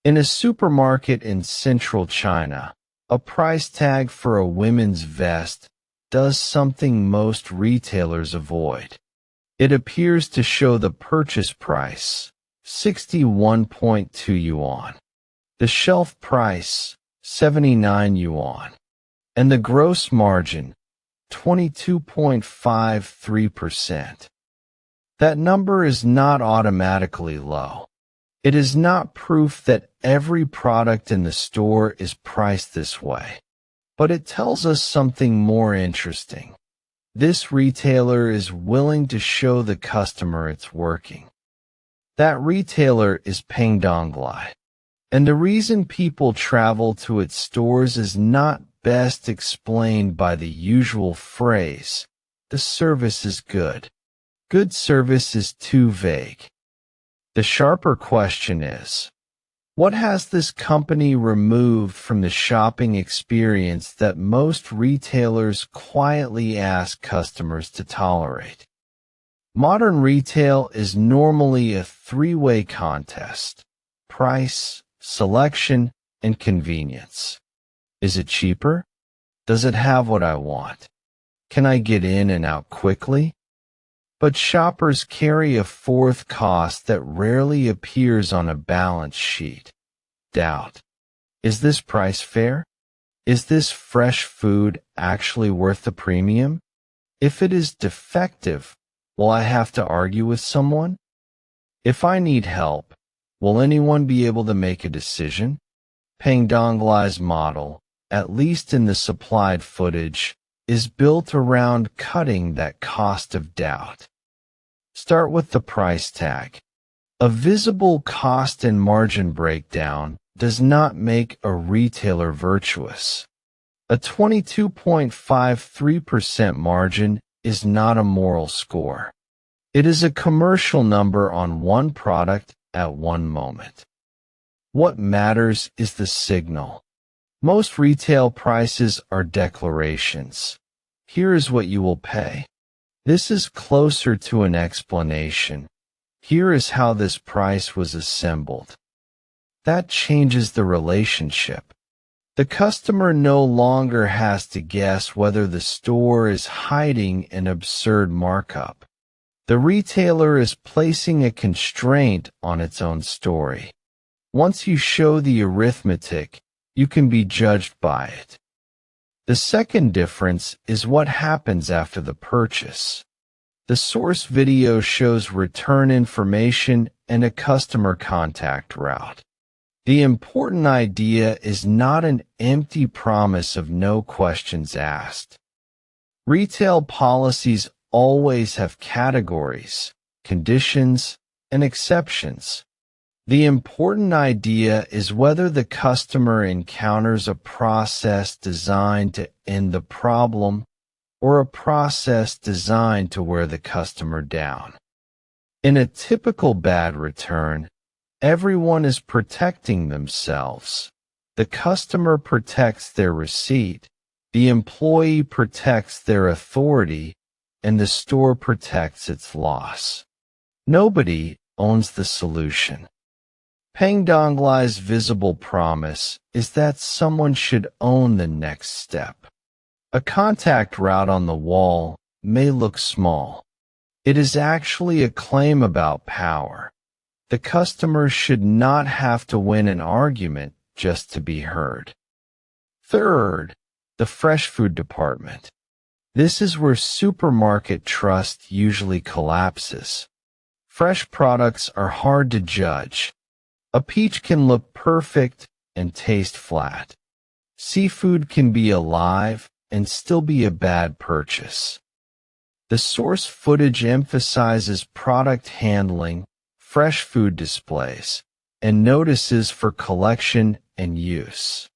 In a supermarket in central China, a price tag for a women's vest does something most retailers avoid. It appears to show the purchase price, 61.2 yuan, the shelf price, 79 yuan, and the gross margin, 22.53%. That number is not automatically low. It is not proof that every product in the store is priced this way, but it tells us something more interesting. This retailer is willing to show the customer it's working. That retailer is Pangdonglai, and the reason people travel to its stores is not best explained by the usual phrase, "The service is good." Good service is too vague. The sharper question is, what has this company removed from the shopping experience that most retailers quietly ask customers to tolerate? Modern retail is normally a three-way contest: price, selection, and convenience. Is it cheaper? Does it have what I want? Can I get in and out quickly? But shoppers carry a fourth cost that rarely appears on a balance sheet: doubt. Is this price fair? Is this fresh food actually worth the premium? If it is defective, will I have to argue with someone? If I need help, will anyone be able to make a decision? Pangdonglai's model, at least in the supplied footage, is built around cutting that cost of doubt. Start with the price tag. A visible cost and margin breakdown does not make a retailer virtuous. A 22.53% margin is not a moral score. It is a commercial number on one product at one moment. What matters is the signal. Most retail prices are declarations. Here is what you will pay. This is closer to an explanation. Here is how this price was assembled. That changes the relationship. The customer no longer has to guess whether the store is hiding an absurd markup. The retailer is placing a constraint on its own story. Once you show the arithmetic, you can be judged by it. The second difference is what happens after the purchase. The source video shows return information and a customer contact route. The important idea is not an empty promise of no questions asked. Retail policies always have categories, conditions, and exceptions. The important idea is whether the customer encounters a process designed to end the problem or a process designed to wear the customer down. In a typical bad return, everyone is protecting themselves. The customer protects their receipt, the employee protects their authority, and the store protects its loss. Nobody owns the solution. Pangdonglai's visible promise is that someone should own the next step. A contact route on the wall may look small. It is actually a claim about power. The customer should not have to win an argument just to be heard. Third, the fresh food department. This is where supermarket trust usually collapses. Fresh products are hard to judge. A peach can look perfect and taste flat. Seafood can be alive and still be a bad purchase. The source footage emphasizes product handling, fresh food displays, and notices for collection and use.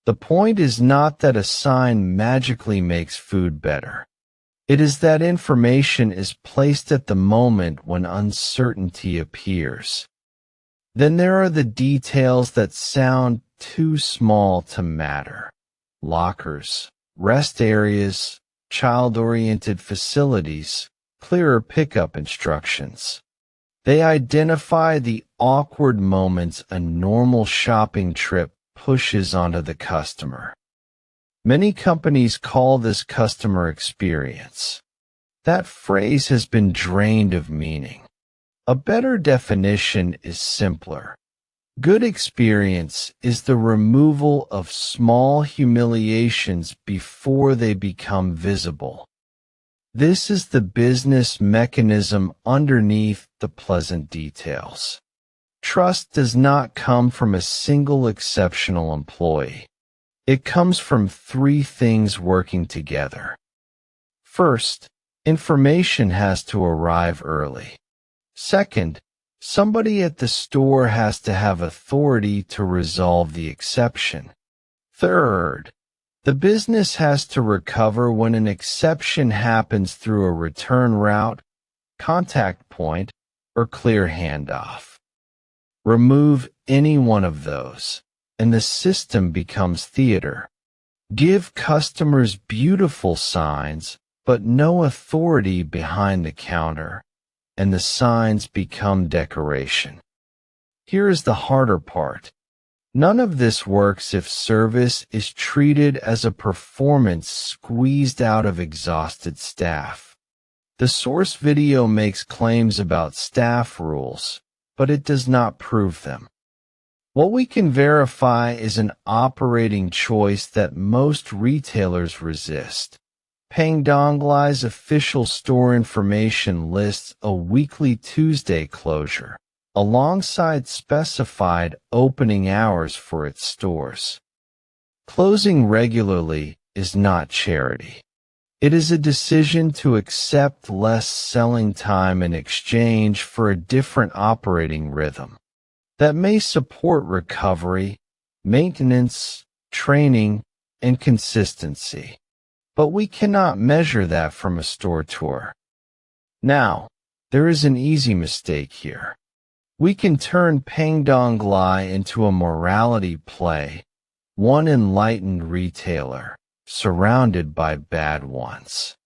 The point is not that a sign magically makes food better. It is that information is placed at the moment when uncertainty appears. Then there are the details that sound too small to matter. Lockers, rest areas, child-oriented facilities, clearer pickup instructions. They identify the awkward moments a normal shopping trip pushes onto the customer. Many companies call this customer experience. That phrase has been drained of meaning. A better definition is simpler. Good experience is the removal of small humiliations before they become visible. This is the business mechanism underneath the pleasant details. Trust does not come from a single exceptional employee. It comes from three things working together. First, information has to arrive early. Second, somebody at the store has to have authority to resolve the exception. Third, the business has to recover when an exception happens through a return route, contact point, or clear handoff. Remove any one of those, and the system becomes theater. Give customers beautiful signs, but no authority behind the counter, and the signs become decoration. Here is the harder part. None of this works if service is treated as a performance squeezed out of exhausted staff. The source video makes claims about staff rules, but it does not prove them. What we can verify is an operating choice that most retailers resist. Pangdonglai's official store information lists a weekly Tuesday closure, alongside specified opening hours for its stores. Closing regularly is not charity. It is a decision to accept less selling time in exchange for a different operating rhythm that may support recovery, maintenance, training, and consistency. But we cannot measure that from a store tour. Now, there is an easy mistake here. We can turn Pangdonglai into a morality play, one enlightened retailer, surrounded by bad ones.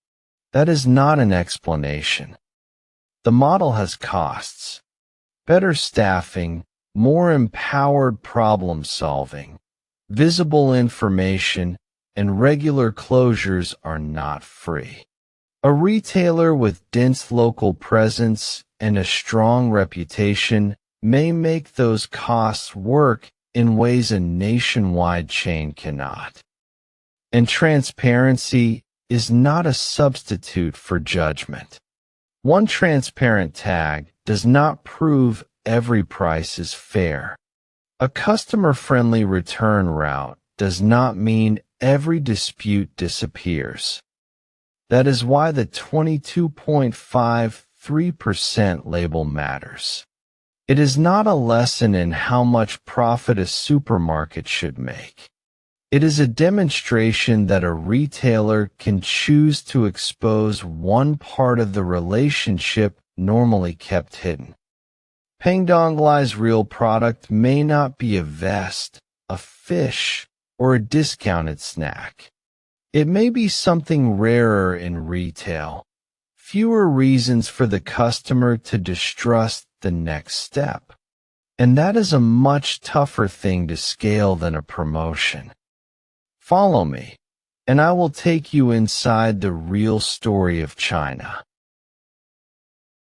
That is not an explanation. The model has costs. Better staffing, more empowered problem solving, visible information, and regular closures are not free. A retailer with dense local presence and a strong reputation may make those costs work in ways a nationwide chain cannot. And transparency is not a substitute for judgment. One transparent tag does not prove every price is fair. A customer-friendly return route does not mean every dispute disappears. That is why the 22.53% label matters. It is not a lesson in how much profit a supermarket should make. It is a demonstration that a retailer can choose to expose one part of the relationship normally kept hidden. Pangdonglai's real product may not be a vest, a fish, or a discounted snack. It may be something rarer in retail, fewer reasons for the customer to distrust the next step. And that is a much tougher thing to scale than a promotion. Follow me, and I will take you inside the real story of China.